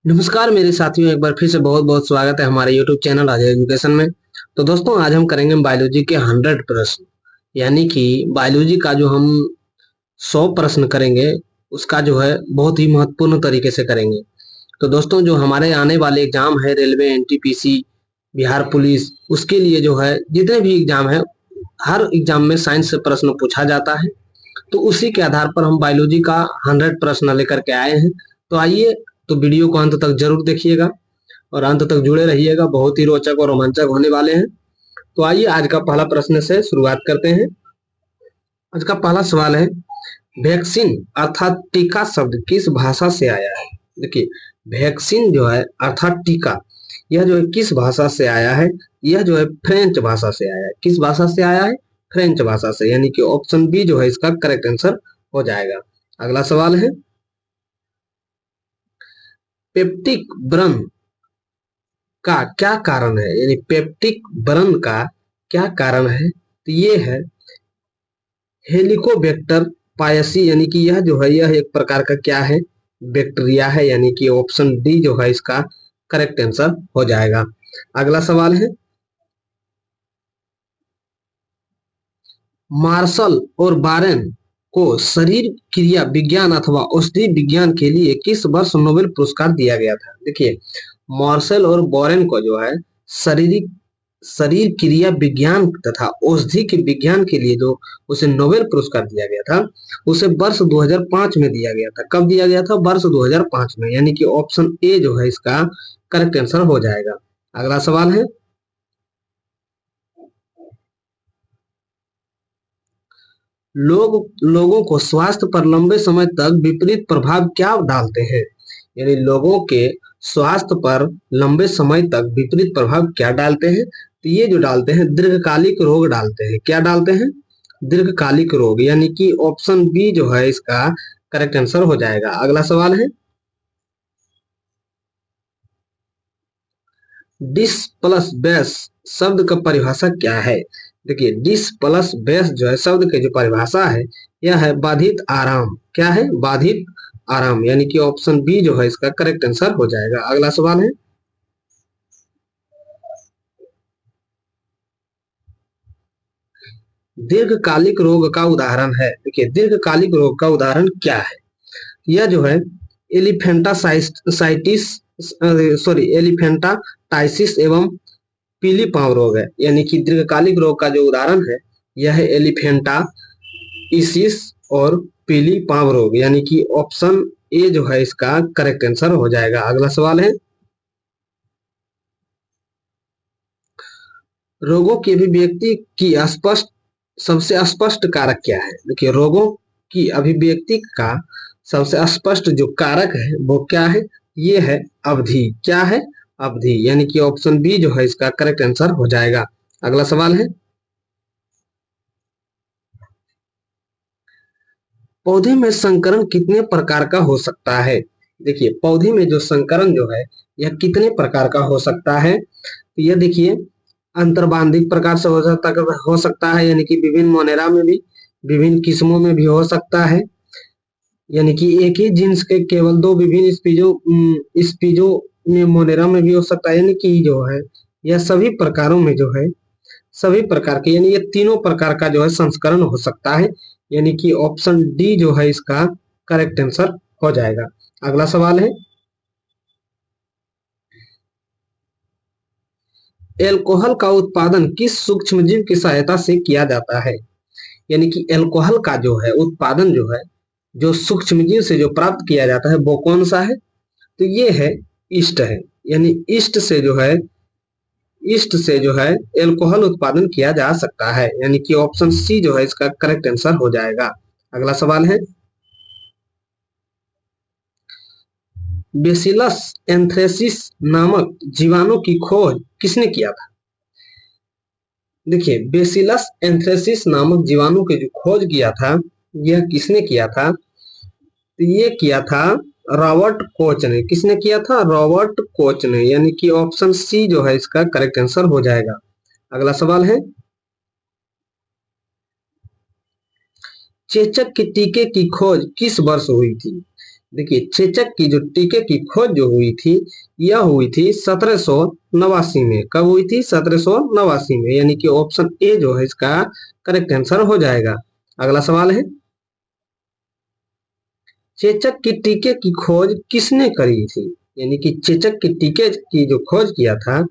नमस्कार मेरे साथियों, एक बार फिर से बहुत बहुत स्वागत है हमारे YouTube चैनल अजय एजुकेशन में। तो दोस्तों, आज हम करेंगे बायोलॉजी के 100 प्रश्न, यानी कि बायोलॉजी का जो हम 100 प्रश्न करेंगे उसका जो है बहुत ही महत्वपूर्ण तरीके से करेंगे। तो दोस्तों, जो हमारे आने वाले एग्जाम है रेलवे, एनटीपीसी, बिहार पुलिस, उसके लिए जो है जितने भी एग्जाम है, हर एग्जाम में साइंस से प्रश्न पूछा जाता है। तो उसी के आधार पर हम बायोलॉजी का 100 प्रश्न लेकर के आए हैं। तो आइए, तो वीडियो को अंत तक जरूर देखिएगा और अंत तक जुड़े रहिएगा, बहुत ही रोचक और रोमांचक होने वाले हैं। तो आइए, आज का पहला प्रश्न से शुरुआत करते हैं। आज का पहला सवाल है, वैक्सीन अर्थात टीका शब्द किस भाषा से आया है? देखिए, वैक्सीन जो है अर्थात टीका, यह जो है किस भाषा से आया है? यह जो है फ्रेंच भाषा से आया है। किस भाषा से आया है? फ्रेंच भाषा से, यानी कि ऑप्शन बी जो है इसका करेक्ट आंसर हो जाएगा। अगला सवाल है, पेप्टिक व्रण का क्या कारण है? यानी पेप्टिक व्रण का क्या कारण है? तो ये है हेलिकोबैक्टर पायसी, यानी कि यह जो है यह एक प्रकार का क्या है? बैक्टीरिया है, यानी कि ऑप्शन डी जो है इसका करेक्ट आंसर हो जाएगा। अगला सवाल है, मार्शल और बारेन को शरीर क्रिया विज्ञान अथवा औषधि विज्ञान के लिए किस वर्ष नोबेल पुरस्कार दिया गया था? देखिए, मार्शल और बोरेन को जो है शारीरिक शरीर क्रिया विज्ञान तथा औषधि के विज्ञान के लिए जो उसे नोबेल पुरस्कार दिया गया था, उसे वर्ष 2005 में दिया गया था। कब दिया गया था? वर्ष 2005 में, यानी कि ऑप्शन ए जो है इसका करेक्ट आंसर हो जाएगा। अगला सवाल है, लोगों को स्वास्थ्य पर लंबे समय तक विपरीत प्रभाव क्या डालते हैं? यानी लोगों के स्वास्थ्य पर लंबे समय तक विपरीत प्रभाव क्या डालते हैं? तो ये जो डालते हैं दीर्घकालिक रोग डालते हैं। क्या डालते हैं? दीर्घकालिक रोग, यानी कि ऑप्शन बी जो है इसका करेक्ट आंसर हो जाएगा। अगला सवाल है, डिस प्लस बेस शब्द का परिभाषा क्या है? देखिए, डिस प्लस बेस जो है शब्द की जो परिभाषा है यह है बाधित आराम। क्या है? बाधित आराम, यानी कि ऑप्शन बी जो है इसका करेक्ट आंसर हो जाएगा। अगला सवाल है, दीर्घकालिक रोग का उदाहरण है। देखिए, दीर्घकालिक रोग का उदाहरण क्या है? यह जो है एलिफेंटासाइटिस, सॉरी एलिफेंटाटाइसिस एवं पीली पांव रोग है। यानी कि दीर्घकालिक रोग का जो उदाहरण है यह है एलिफेंटाइसिस और पीली पांव रोग, यानी कि ऑप्शन ए जो है इसका करेक्ट आंसर हो जाएगा। अगला सवाल है, रोगों की अभिव्यक्ति की स्पष्ट सबसे स्पष्ट कारक क्या है? देखिए, रोगों की अभिव्यक्ति का सबसे स्पष्ट जो कारक है वो क्या है? ये है अवधि। क्या है? अवधि, यानी कि ऑप्शन बी जो है इसका करेक्ट आंसर हो जाएगा। अगला सवाल है, पौधे में संकरण कितने प्रकार का हो सकता है? देखिए, पौधे में जो संकरण जो है यह कितने प्रकार का हो सकता है? तो यह देखिए, अंतर्बांधिक प्रकार से हो सकता है, यानी कि विभिन्न मोनेरा में भी, विभिन्न किस्मों में भी हो सकता है, यानी कि एक ही जीन्स के केवल दो विभिन्न स्पीजो में मोनेरा में भी हो सकता है, यानी कि जो है यह सभी प्रकारों में जो है सभी प्रकार के, यानी ये तीनों प्रकार का जो है संस्करण हो सकता है, यानी कि ऑप्शन डी जो है इसका करेक्ट आंसर हो जाएगा। अगला सवाल है, एल्कोहल का उत्पादन किस सूक्ष्मजीव की सहायता से किया जाता है? यानी कि एल्कोहल का जो है उत्पादन जो है जो सूक्ष्मजीव से जो प्राप्त किया जाता है वो कौन सा है? तो ये है ईस्ट है, यानी ईस्ट से जो है एल्कोहल उत्पादन किया जा सकता है, यानी कि ऑप्शन सी जो है इसका करेक्ट आंसर हो जाएगा। अगला सवाल है, बेसिलस एंथ्रेसिस नामक जीवाणु की खोज किसने किया था? देखिए, बेसिलस एंथ्रेसिस नामक जीवाणु की जो खोज किया था यह किसने किया था? तो ये किया था रॉबर्ट कोच ने। किसने किया था? रॉबर्ट कोच ने, यानी कि ऑप्शन सी जो है इसका करेक्ट आंसर हो जाएगा। अगला सवाल है, चेचक के टीके की खोज किस वर्ष हुई थी? देखिए चेचक की जो टीके की खोज जो हुई थी, यह हुई थी 1789 में। कब हुई थी? 1789 में, यानी कि ऑप्शन ए जो है इसका करेक्ट आंसर हो जाएगा। अगला सवाल है, चेचक की टीके की खोज किसने करी थी? यानी कि चेचक के टीके की जो खोज किया था,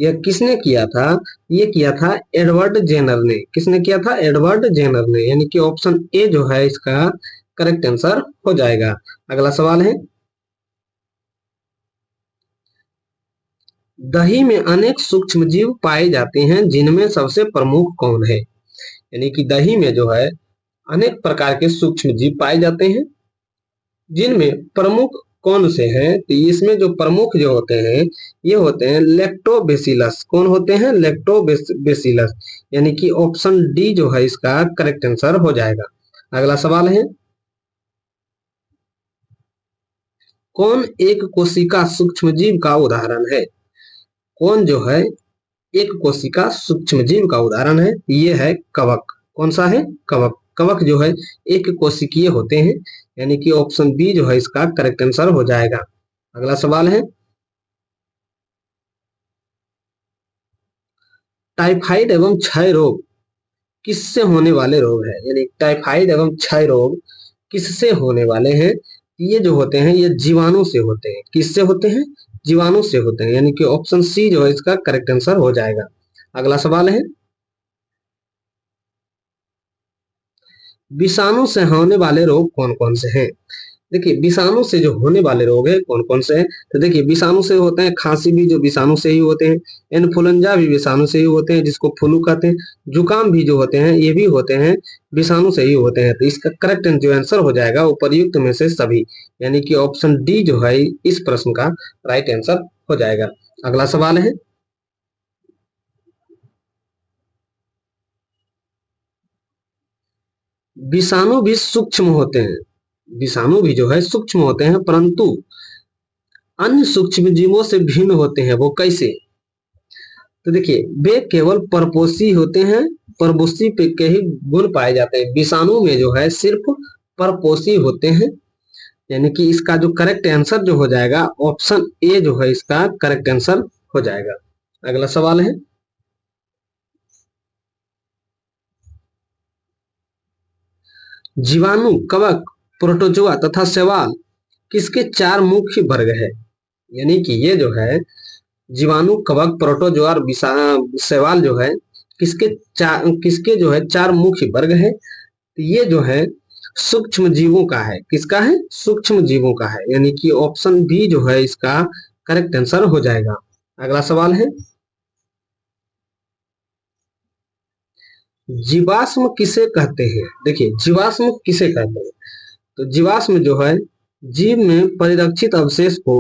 यह किसने किया था? ये किया था एडवर्ड जेनर ने। किसने किया था? एडवर्ड जेनर ने, यानी कि ऑप्शन ए जो है इसका करेक्ट आंसर हो जाएगा। अगला सवाल है, दही में अनेक सूक्ष्म जीव पाए जाते हैं, जिनमें सबसे प्रमुख कौन है? यानी कि दही में जो है अनेक प्रकार के सूक्ष्म जीव पाए जाते हैं, जिनमें प्रमुख कौन से हैं? तो इसमें जो प्रमुख जो होते हैं, ये होते हैं लैक्टोबैसिलस। कौन होते हैं? लैक्टोबैसिलस, यानी कि ऑप्शन डी जो है इसका करेक्ट आंसर हो जाएगा। अगला सवाल है, कौन एक कोशिका सूक्ष्म जीव का उदाहरण है? कौन जो है एक कोशिका सूक्ष्म जीव का उदाहरण है? ये है कवक। कौन सा है? कवक। कवक जो है एक कोशिकीय होते हैं, यानी कि ऑप्शन बी जो है इसका करेक्ट आंसर हो जाएगा। अगला सवाल है, टाइफाइड एवं क्षय रोग किससे होने वाले रोग है? यानी टाइफाइड एवं क्षय रोग किससे होने वाले हैं? ये जो होते हैं ये जीवाणु से होते हैं। किससे होते हैं? जीवाणु से होते हैं, यानी कि ऑप्शन सी जो है इसका करेक्ट आंसर हो जाएगा। अगला सवाल है, विषाणु से होने वाले रोग कौन कौन से हैं? देखिए विषाणु से जो होने वाले रोग है कौन कौन से हैं? तो देखिए विषाणु से होते हैं, खांसी भी जो विषाणु से ही होते हैं, इन्फ्लुएंजा भी विषाणु से ही होते हैं जिसको फ्लू कहते हैं, जुकाम भी जो होते हैं ये भी होते हैं विषाणु से ही होते हैं। तो इसका करेक्ट जो आंसर हो जाएगा उपर्युक्त में से सभी, यानी कि ऑप्शन डी जो है इस प्रश्न का राइट आंसर हो जाएगा। अगला सवाल है, विषाणु भी सूक्ष्म होते हैं। विषाणु भी जो है सूक्ष्म होते हैं, परंतु अन्य सूक्ष्म जीवों से भिन्न होते हैं। वो कैसे? तो देखिए वे केवल परपोषी होते हैं, परपोषी पे के ही गुण पाए जाते हैं। विषाणु में जो है सिर्फ परपोषी होते हैं, यानी कि इसका जो करेक्ट आंसर जो हो जाएगा ऑप्शन ए जो है इसका करेक्ट आंसर हो जाएगा। अगला सवाल है, जीवाणु, कवक, प्रोटोजोआ तथा शैवाल किसके चार मुख्य वर्ग है? यानी कि ये जो है जीवाणु, कवक, प्रोटोजोआ और शैवाल जो है किसके जो है चार मुख्य वर्ग है? तो ये जो है सूक्ष्म जीवों का है। किसका है? सूक्ष्म जीवों का है, यानी कि ऑप्शन बी जो है इसका करेक्ट आंसर हो जाएगा। अगला सवाल है, जीवाश्म किसे कहते हैं? देखिए जीवाश्म किसे कहते हैं? तो जीवाश्म जो है जीव में परिरक्षित अवशेष को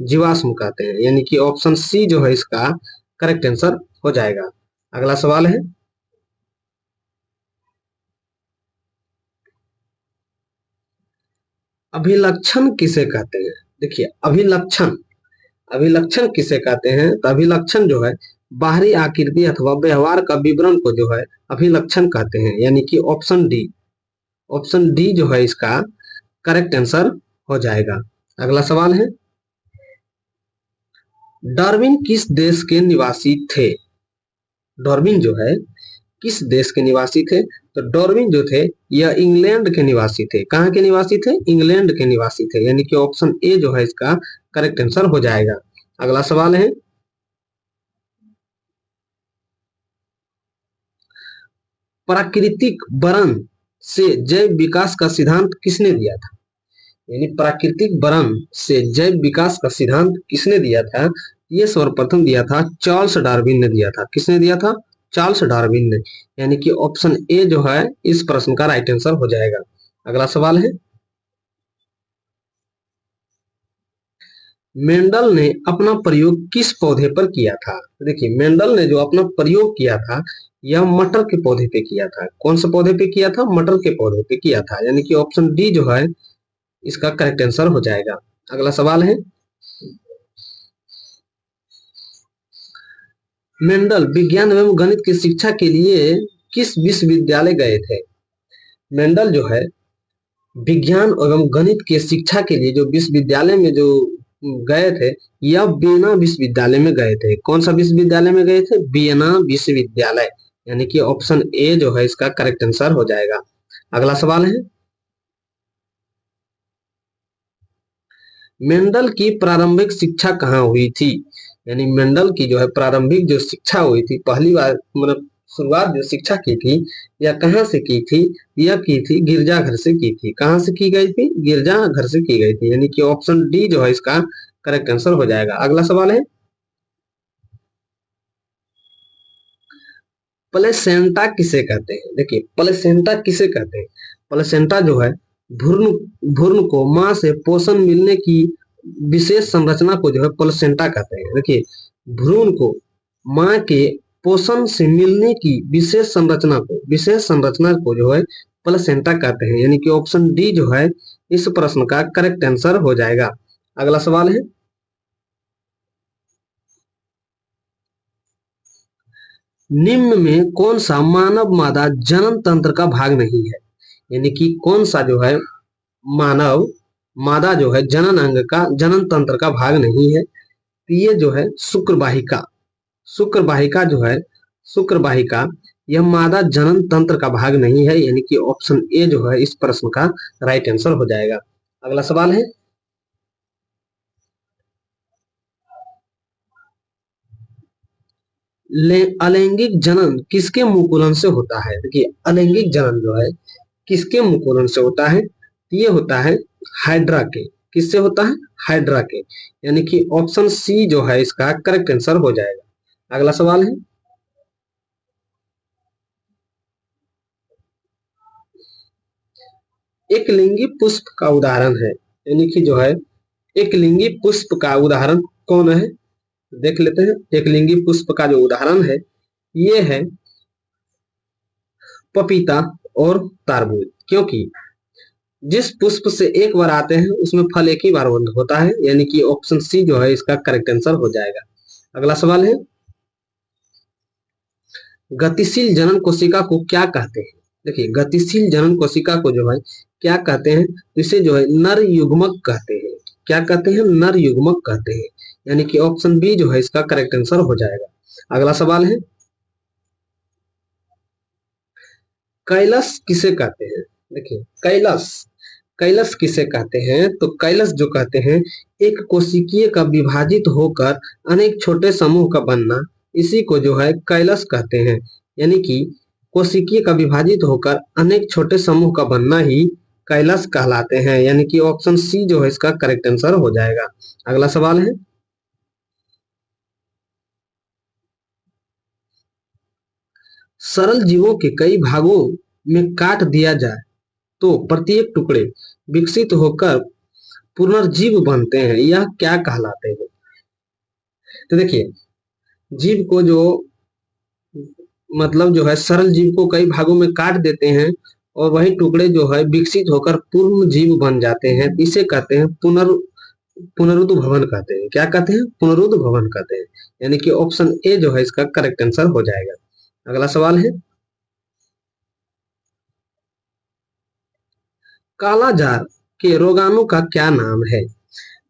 जीवाश्म कहते हैं, यानी कि ऑप्शन सी जो है इसका करेक्ट आंसर हो जाएगा। अगला सवाल है, अभिलक्षण किसे कहते हैं? देखिए अभिलक्षण, अभिलक्षण किसे कहते हैं? तो अभिलक्षण जो है बाहरी आकृति अथवा व्यवहार का विवरण को जो है अभिलक्षण कहते हैं, यानी कि ऑप्शन डी, ऑप्शन डी जो है इसका करेक्ट आंसर हो जाएगा। अगला सवाल है, डार्विन किस देश के निवासी थे? डार्विन जो है किस देश के निवासी थे? तो डार्विन जो थे यह इंग्लैंड के निवासी थे। कहाँ के निवासी थे? इंग्लैंड के निवासी थे, यानी कि ऑप्शन ए जो है इसका करेक्ट आंसर हो जाएगा। अगला सवाल है, प्राकृतिक वरण से जैव विकास का सिद्धांत किसने दिया था? यानी प्राकृतिक वरण से जैव विकास का सिद्धांत किसने दिया था? ये सर्वप्रथम दिया था चार्ल्स डार्विन ने दिया था। किसने दिया था? चार्ल्स डार्विन ने, यानी कि ऑप्शन ए जो है इस प्रश्न का राइट आंसर हो जाएगा। अगला सवाल है, मेंडल ने अपना प्रयोग किस पौधे पर किया था? देखिए मेंडल ने जो अपना प्रयोग किया था यह मटर के पौधे पे किया था। कौन से पौधे पे किया था? मटर के पौधे पे किया था, यानी कि ऑप्शन डी जो है इसका करेक्ट आंसर हो जाएगा। अगला सवाल है, मेंडल विज्ञान एवं गणित की शिक्षा के लिए किस विश्वविद्यालय गए थे? मेंडल जो है विज्ञान एवं गणित के शिक्षा के लिए जो विश्वविद्यालय में जो गए थे, या वियना विश्वविद्यालय में गए थे। कौन सा विश्वविद्यालय में गए थे? वियना विश्वविद्यालय, यानी कि ऑप्शन ए जो है इसका करेक्ट आंसर हो जाएगा। अगला सवाल है, मेंडल की प्रारंभिक शिक्षा कहाँ हुई थी? यानी मेंडल की जो है प्रारंभिक जो शिक्षा हुई थी, पहली बार मतलब शुरुआत जो शिक्षा की थी, या कहाँ से की थी? यह की थी गिरजाघर से की थी। कहाँ से की गई थी? गिरजाघर से की गई थी, यानी कि ऑप्शन डी जो है इसका करेक्ट आंसर हो जाएगा। अगला सवाल है, प्लेसेंटा किसे कहते हैं? देखिए, प्लेसेंटा किसे कहते हैं? प्लेसेंटा जो है भ्रूण भ्रूण को मां से पोषण मिलने की विशेष संरचना को जो है प्लेसेंटा कहते हैं। देखिए, भ्रूण को मां के पोषण से मिलने की विशेष संरचना को जो है प्लेसेंटा कहते हैं, यानी कि ऑप्शन डी जो है इस प्रश्न का करेक्ट आंसर हो जाएगा। अगला सवाल है, निम्न में कौन सा मानव मादा जनन तंत्र का भाग नहीं है? यानी कि कौन सा जो है मानव मादा जो है जनन तंत्र का भाग नहीं है? तो ये जो है शुक्रवाहिका जो है शुक्रवाहिका, यह मादा जनन तंत्र का भाग नहीं है, यानी कि ऑप्शन ए जो है इस प्रश्न का राइट आंसर हो जाएगा। अगला सवाल है, अलैंगिक जनन किसके मुकुलन से होता है? देखिए, अलैंगिक जनन जो है किसके मुकुलन से होता है? ये होता है हाइड्रा के। किससे होता है? हाइड्रा के, यानी कि ऑप्शन सी जो है इसका करेक्ट आंसर हो जाएगा। अगला सवाल है, एक लिंगी पुष्प का उदाहरण है, यानी कि जो है एक लिंगी पुष्प का उदाहरण कौन है? देख लेते हैं। एक लिंगी पुष्प का जो उदाहरण है ये है पपीता और तारबूज, क्योंकि जिस पुष्प से एक बार आते हैं उसमें फल एक ही बार होता है, यानी कि ऑप्शन सी जो है इसका करेक्ट आंसर हो जाएगा। अगला सवाल है, गतिशील जनन कोशिका को क्या कहते हैं? देखिए, गतिशील जनन कोशिका को जो है क्या कहते हैं? तो इसे जो है नर युग्मक कहते हैं। क्या कहते हैं? नर युग्मक कहते हैं, यानी कि ऑप्शन बी जो है इसका करेक्ट आंसर हो जाएगा। अगला सवाल है, कैलस किसे कहते हैं? देखिए, कैलस कैलस किसे कहते हैं? तो कैलस जो कहते हैं एक कोशिकीय का विभाजित होकर अनेक छोटे समूह का बनना, इसी को जो है कैलस कहते हैं, यानी कि कोशिकीय का विभाजित होकर अनेक छोटे समूह का बनना ही कैलस कहलाते हैं, यानी कि ऑप्शन सी जो है इसका करेक्ट आंसर हो जाएगा। अगला सवाल है, सरल जीवों के कई भागों में काट दिया जाए तो प्रत्येक टुकड़े विकसित होकर पुनर्जीव बनते हैं, यह क्या कहलाते हैं? तो देखिए, जीव को जो मतलब जो है सरल जीव को कई भागों में काट देते हैं और वही टुकड़े जो है विकसित होकर पूर्ण जीव बन जाते हैं, इसे कहते हैं पुनरुद्ध भवन कहते हैं। क्या कहते हैं? पुनरुद्ध भवन कहते हैं, यानी कि ऑप्शन ए जो है इसका करेक्ट आंसर हो जाएगा। अगला सवाल है, कालाजार के रोगाणु का क्या नाम है?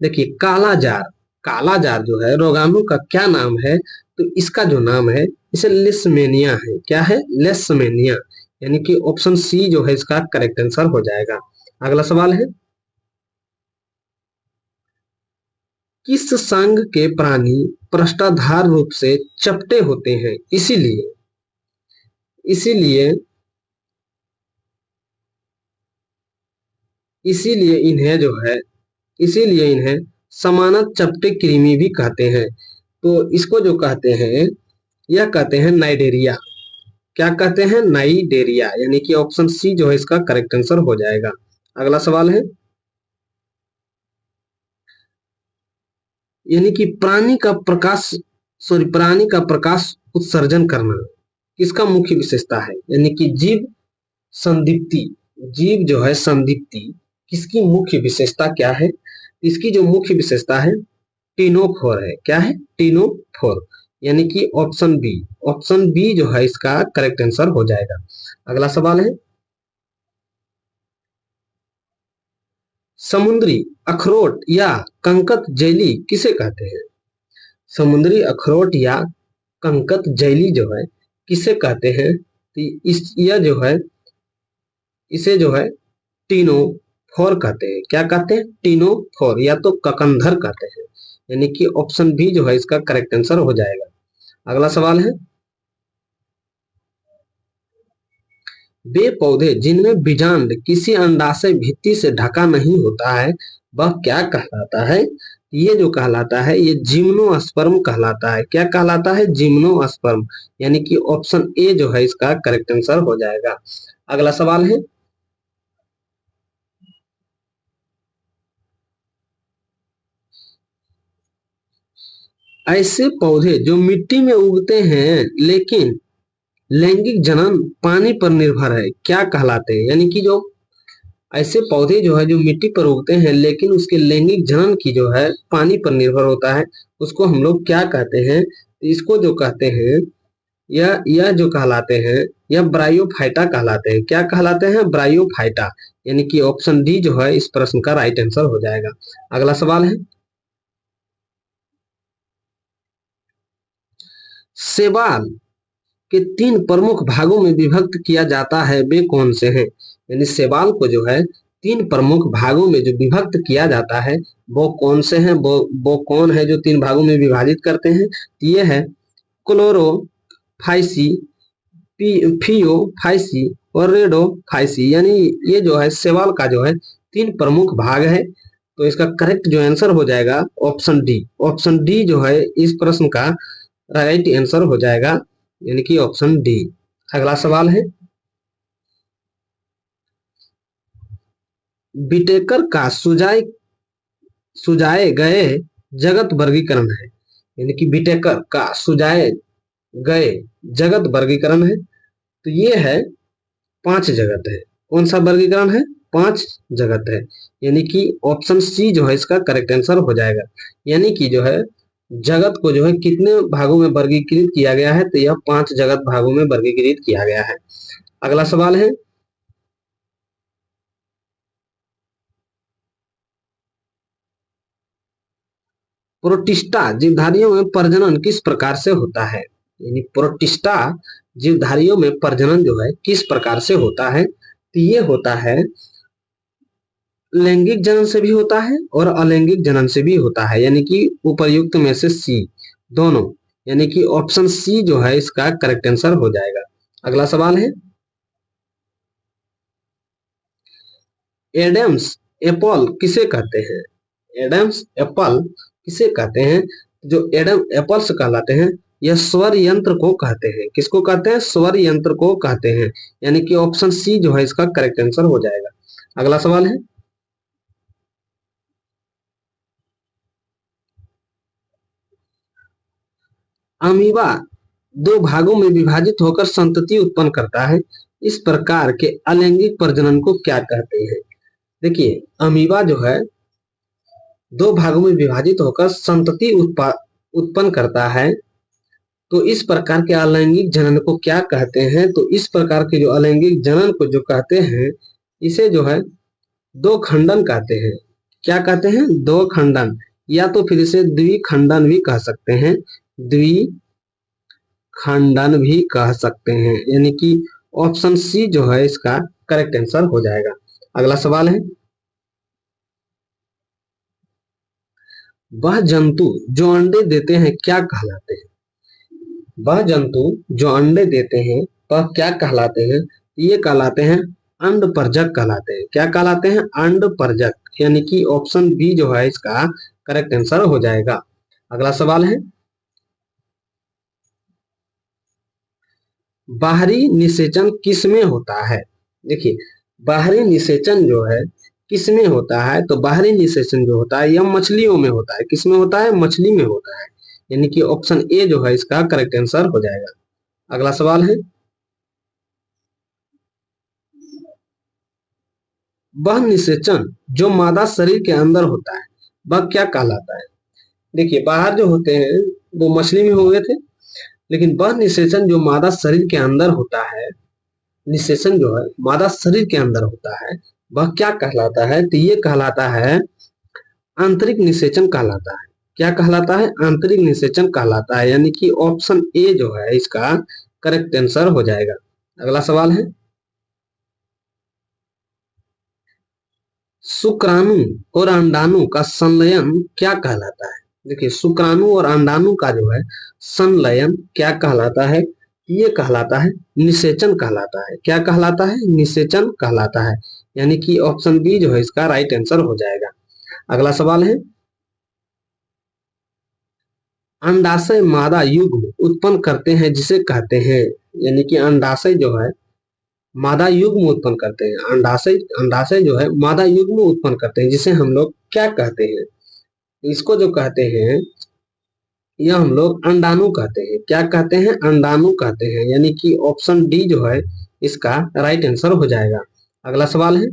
देखिए, कालाजार जो है रोगाणु का क्या नाम है? तो इसका जो नाम है इसे लिस्मेनिया है। क्या है? लेसमेनिया, यानी कि ऑप्शन सी जो है इसका करेक्ट आंसर हो जाएगा। अगला सवाल है, किस संघ के प्राणी पृष्ठाधार रूप से चपटे होते हैं, इसीलिए इसीलिए इसीलिए इन्हें जो है इसीलिए इन्हें समानत चपटे कृमि भी कहते हैं। तो इसको जो कहते हैं यह कहते हैं नाइडेरिया। क्या कहते हैं? नाइडेरिया, यानी कि ऑप्शन सी जो है इसका करेक्ट आंसर हो जाएगा। अगला सवाल है, यानी कि प्राणी का प्रकाश उत्सर्जन करना किसका मुख्य विशेषता है? यानी कि संदीप्ति जीव जो है संदीप्ति किसकी मुख्य विशेषता क्या है? इसकी जो मुख्य विशेषता है टीनोफोर है। क्या है? टीनोफोर, यानी कि ऑप्शन बी जो है इसका करेक्ट आंसर हो जाएगा। अगला सवाल है, समुद्री अखरोट या कंकत जैली किसे कहते हैं? समुद्री अखरोट या कंकत जैली जो है किसे कहते हैं? तो इस यह जो है इसे जो है टीनोफोर कहते हैं। क्या कहते हैं? टीनोफोर या तो ककंधर कहते हैं। यानी कि ऑप्शन बी जो है इसका करेक्ट आंसर हो जाएगा। अगला सवाल है, वे पौधे जिनमें बीजांड किसी अंडाशय भित्ति से ढका नहीं होता है वह क्या कहलाता है? ये जो कहलाता है ये जिम्नोस्पर्म कहलाता है। क्या कहलाता है? जिम्नोस्पर्म। यानी कि ऑप्शन ए जो है इसका करेक्ट आंसर हो जाएगा। अगला सवाल है, ऐसे पौधे जो मिट्टी में उगते हैं लेकिन लैंगिक जनन पानी पर निर्भर है क्या कहलाते हैं? यानी कि जो ऐसे पौधे जो है जो मिट्टी पर उगते हैं लेकिन उसके लैंगिक जनन की जो है पानी पर निर्भर होता है उसको हम लोग क्या कहते हैं? इसको जो कहते हैं यह जो कहलाते हैं यह ब्रायोफाइटा कहलाते हैं। क्या कहलाते हैं? ब्रायोफाइटा। यानी कि ऑप्शन डी जो है इस प्रश्न का राइट आंसर हो जाएगा। अगला सवाल है, शैवाल के 3 प्रमुख भागों में विभक्त किया जाता है वे कौन से हैं? यानी शैवाल को जो है 3 प्रमुख भागों में जो विभक्त किया जाता है वो कौन से हैं? वो कौन है जो 3 भागों में विभाजित करते हैं? ये है क्लोरोफाइसी, फियोफाइसी और रेडोफाइसी। यानी ये जो है शैवाल का जो है 3 प्रमुख भाग है। तो इसका करेक्ट जो आंसर हो जाएगा ऑप्शन डी। ऑप्शन डी जो है इस प्रश्न का राइट आंसर हो जाएगा, यानी कि ऑप्शन डी। अगला सवाल है, बिटेकर का सुझाए गए जगत वर्गीकरण है। यानी कि बिटेकर का सुझाए गए जगत वर्गीकरण है तो ये है 5 जगत है। कौन सा वर्गीकरण है? 5 जगत है। यानी कि ऑप्शन सी जो है इसका करेक्ट आंसर हो जाएगा। यानी कि जो है जगत को जो है कितने भागों में वर्गीकृत किया गया है? तो यह 5 जगत भागों में वर्गीकृत किया गया है। अगला सवाल है, प्रोटिस्टा जीवधारियों में प्रजनन किस प्रकार से होता है? यानी प्रोटिस्टा जीवधारियों में प्रजनन जो है किस प्रकार से होता है? तो ये होता है लैंगिक जनन से भी होता है और अलैंगिक जनन से भी होता है। यानी कि उपर्युक्त में से सी दोनों। यानी कि ऑप्शन सी जो है इसका करेक्ट आंसर हो जाएगा। अगला सवाल है, एडम्स एप्पल किसे कहते हैं? एडम्स एप्पल किसे कहते हैं? जो एडम एप्पल्स कहलाते हैं यह स्वर यंत्र को कहते हैं। किसको कहते हैं? स्वर यंत्र को कहते हैं। यानी कि ऑप्शन सी जो है इसका करेक्ट आंसर हो जाएगा। अगला सवाल है, अमीबा 2 भागों में विभाजित होकर संतति उत्पन्न करता है। इस प्रकार के अलैंगिक प्रजनन को क्या कहते हैं? देखिए, अमीबा जो है 2 भागों में विभाजित होकर संतति उत्पन्न करता है तो इस प्रकार के अलैंगिक जनन को क्या कहते हैं? तो इस प्रकार के जो अलैंगिक जनन को जो कहते हैं इसे जो है 2 खंडन कहते हैं। क्या कहते हैं? 2 खंडन, या तो फिर इसे द्विखंडन भी कह सकते हैं। द्विखंडन भी कह सकते हैं। यानी कि ऑप्शन सी जो है इसका करेक्ट आंसर हो जाएगा। अगला सवाल है, वह जंतु जो अंडे देते हैं क्या कहलाते हैं? वह जंतु जो अंडे देते हैं वह क्या कहलाते हैं? ये कहलाते हैं अंडपरजक कहलाते हैं। क्या कहलाते हैं? अंडपरजक। यानी कि ऑप्शन बी जो है इसका करेक्ट आंसर हो जाएगा। अगला सवाल है, बाहरी निषेचन किसमें होता है? देखिए, बाहरी निषेचन जो है किसमें होता है? तो बाहरी निषेचन जो होता है यह मछलियों में होता है। किसमें होता है? मछली में होता है। यानी कि ऑप्शन ए जो है इसका करेक्ट आंसर हो जाएगा। अगला सवाल है, वह निषेचन जो मादा शरीर के अंदर होता है वह क्या कहलाता है? देखिए, बाहर जो होते हैं वो मछली में हो गए थे, लेकिन वह निषेचन जो मादा शरीर के अंदर होता है, निषेचन जो है मादा शरीर के अंदर होता है वह क्या कहलाता है? तो ये कहलाता है आंतरिक निषेचन कहलाता है। क्या कहलाता है? आंतरिक निषेचन कहलाता है, यानी कि ऑप्शन ए जो है इसका करेक्ट आंसर हो जाएगा। अगला सवाल है, शुक्राणु और अंडाणु का संलयन क्या कहलाता है? देखिए, शुक्राणु और अंडाणु का जो है संलयन क्या कहलाता है? ये कहलाता है निषेचन कहलाता है। क्या कहलाता है? निषेचन कहलाता है, यानी कि ऑप्शन बी जो है इसका राइट आंसर हो जाएगा। अगला सवाल है, अंडाशय मादा युग्म उत्पन्न करते हैं जिसे कहते हैं, यानी कि अंडाशय जो है मादा युग्म उत्पन्न करते हैं। अंडाशय अंडाशय जो है मादा युग्म उत्पन्न करते हैं, जिसे हम लोग क्या कहते हैं? इसको जो कहते हैं यह हम लोग अंडाणु कहते हैं। क्या कहते हैं? अंडाणु कहते हैं, यानी कि ऑप्शन डी जो है इसका राइट आंसर हो जाएगा। अगला सवाल है,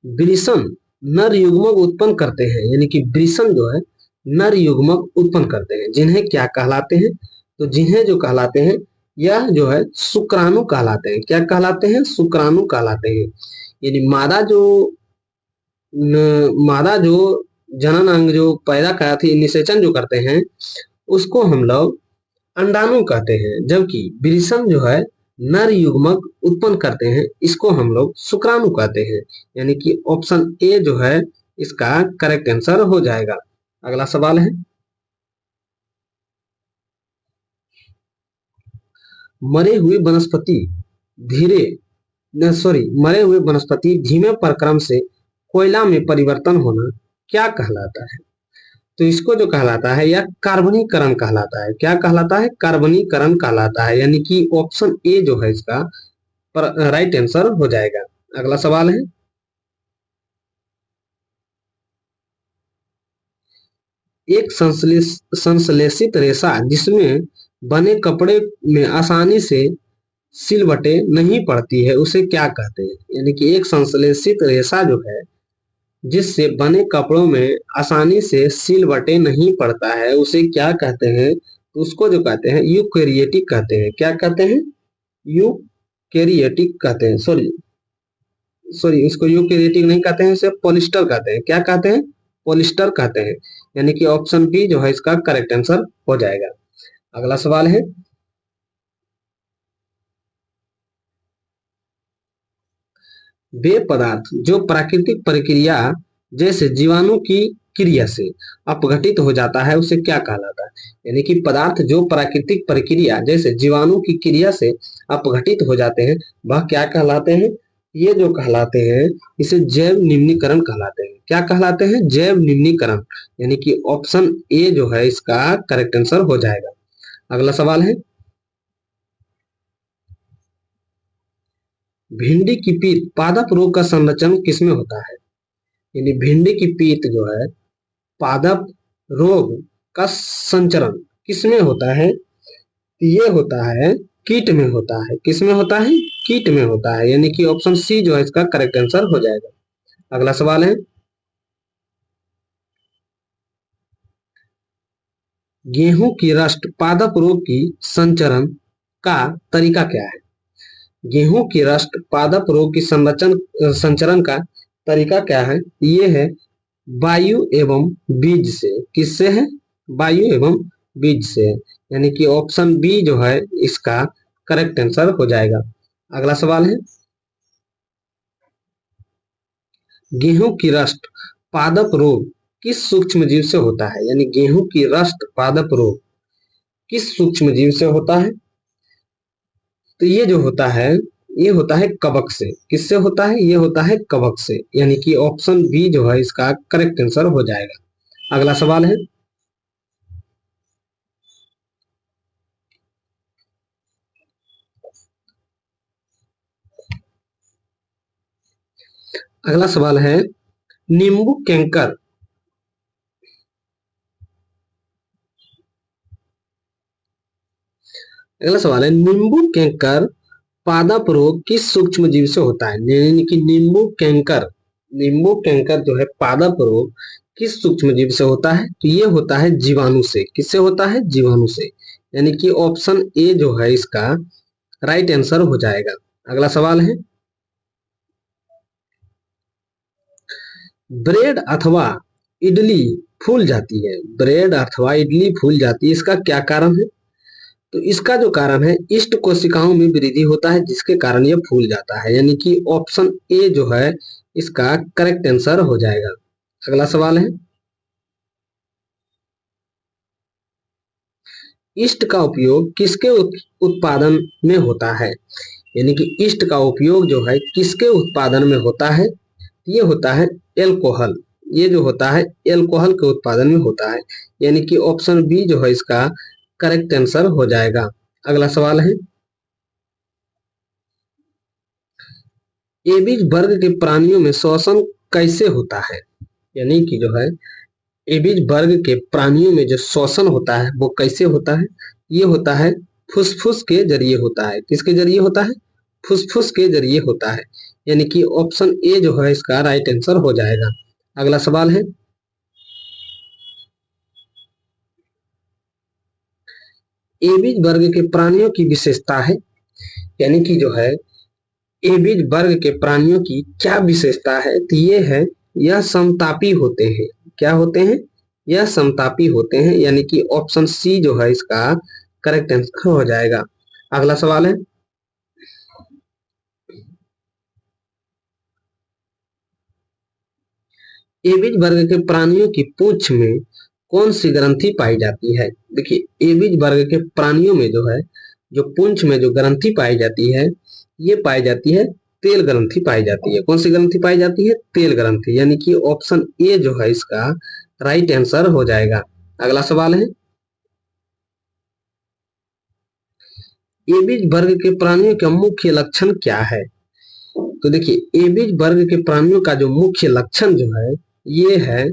वृषण नर युग्मक उत्पन्न करते हैं, यानी कि वृषण जो है नर युग्मक उत्पन्न करते हैं, जिन्हें क्या कहलाते हैं? तो जिन्हें जो कहलाते हैं यह जो है शुक्राणु कहलाते हैं। क्या कहलाते हैं? शुक्राणु कहलाते हैं। यानी मादा जो जनन अंग जो पैदा कराती निषेचन जो करते हैं उसको हम लोग अंडाणु कहते हैं, जबकि वृषण जो है नर युग्मक उत्पन्न करते हैं इसको हम लोग शुक्राणु कहते हैं, यानी कि ऑप्शन ए जो है इसका करेक्ट आंसर हो जाएगा। अगला सवाल है, मरे हुए वनस्पति मरे हुए वनस्पति धीमे प्रक्रम से कोयला में परिवर्तन होना क्या कहलाता है? तो इसको जो कहलाता है यह कार्बनीकरण कहलाता है। क्या कहलाता है? कार्बनीकरण कहलाता है, यानी कि ऑप्शन ए जो है इसका राइट आंसर हो जाएगा। अगला सवाल है, एक संश्लेषित रेशा जिसमें बने कपड़े में आसानी से सिलवटें नहीं पड़ती है उसे क्या कहते हैं? यानी कि एक संश्लेषित रेशा जो है जिससे बने कपड़ों में आसानी से सिलवटें नहीं पड़ता है उसे क्या कहते हैं? तो उसको जो कहते हैं यूकेरियोटिक कहते हैं। क्या कहते हैं? यूकेरियोटिक कहते हैं। सॉरी सॉरी इसको यूकेरियोटिक नहीं कहते हैं, इसे पॉलिस्टर कहते हैं। क्या कहते हैं? पॉलिस्टर कहते हैं, यानी कि ऑप्शन बी जो है इसका करेक्ट आंसर हो जाएगा। अगला सवाल है, वे पदार्थ जो प्राकृतिक प्रक्रिया जैसे जीवाणु की क्रिया से अपघटित हो जाता है उसे क्या कहलाता है? यानी कि पदार्थ जो प्राकृतिक प्रक्रिया जैसे जीवाणु की क्रिया से अपघटित हो जाते हैं वह क्या कहलाते हैं? ये जो कहलाते हैं इसे जैव निम्नीकरण कहलाते हैं। क्या कहलाते हैं? जैव निम्नीकरण, यानी कि ऑप्शन ए जो है इसका करेक्ट आंसर हो जाएगा। अगला सवाल है, भिंडी की पीत पादप रोग का संरक्षण किसमें होता है? यानी भिंडी की पीत जो है पादप रोग का संचरण किसमें होता है? ये होता है कीट में होता है। किसमें होता है? कीट में होता है, यानी कि ऑप्शन सी जो है इसका करेक्ट आंसर हो जाएगा। अगला सवाल है, गेहूं की रस्ट पादप रोग की संचरण का तरीका क्या है? गेहूं की रस्ट पादप रोग की संचरण का तरीका क्या है? ये है वायु एवं बीज से। किससे है? वायु एवं बीज से, यानी कि ऑप्शन बी जो है इसका करेक्ट आंसर हो जाएगा। अगला सवाल है, गेहूं की रस्ट पादप रोग किस सूक्ष्म जीव से होता है? यानी गेहूं की रस्ट पादप रोग किस सूक्ष्म जीव से होता है? तो ये जो होता है ये होता है कवक से। किससे होता है? ये होता है कवक से, यानी कि ऑप्शन बी जो है इसका करेक्ट आंसर हो जाएगा। अगला सवाल है, अगला सवाल है, नींबू कैंकर अगला सवाल है, नींबू कैंकर पादप रोग किस सूक्ष्म जीव से होता है? यानी कि नींबू कैंकर जो है पादप रोग किस सूक्ष्म जीव से होता है? तो ये होता है जीवाणु से। किससे होता है? जीवाणु से, यानी कि ऑप्शन ए जो है इसका राइट आंसर हो जाएगा। अगला सवाल है, ब्रेड अथवा इडली फूल जाती है। ब्रेड अथवा इडली फूल जाती है, इसका क्या कारण है? तो इसका जो कारण है, ईस्ट कोशिकाओं में वृद्धि होता है, जिसके कारण यह फूल जाता है। यानी कि ऑप्शन ए जो है इसका करेक्ट आंसर हो जाएगा। अगला सवाल है, ईस्ट का उपयोग किसके उत्पादन में होता है? यानी कि ईस्ट का उपयोग जो है किसके उत्पादन में होता है? ये होता है एल्कोहल। ये जो होता है एल्कोहल के उत्पादन में होता है। यानी कि ऑप्शन बी जो है इसका करेक्ट आंसर हो जाएगा। अगला सवाल है, एबीज वर्ग के प्राणियों में श्वसन कैसे होता है? यानी कि जो है एबीज वर्ग के प्राणियों में जो श्वसन होता है वो कैसे होता है? ये होता है फुसफुस के जरिए होता है। किसके जरिए होता है? फुसफुस के जरिए होता है। यानी कि ऑप्शन ए जो है इसका राइट आंसर हो जाएगा। अगला सवाल है, एबीज वर्ग के प्राणियों की विशेषता है। यानी कि जो है एबीज वर्ग के प्राणियों की क्या विशेषता है? तो ये है, यह समतापी होते हैं। क्या होते हैं? यह समतापी होते हैं। यानी कि ऑप्शन सी जो है इसका करेक्ट आंसर हो जाएगा। अगला सवाल है, एबीज वर्ग के प्राणियों की पूंछ में कौन सी ग्रंथि पाई जाती है? देखिए, एबीज वर्ग के प्राणियों में जो है, जो पूंछ में जो ग्रंथि पाई जाती है, ये पाई जाती है तेल ग्रंथि पाई जाती है। कौन सी ग्रंथि पाई जाती है? तेल ग्रंथि। यानी कि ऑप्शन ए जो है इसका राइट आंसर हो जाएगा। अगला सवाल है, एबीज वर्ग के प्राणियों का मुख्य लक्षण क्या है? तो देखिए, एबीज वर्ग के प्राणियों का जो मुख्य लक्षण जो है ये है,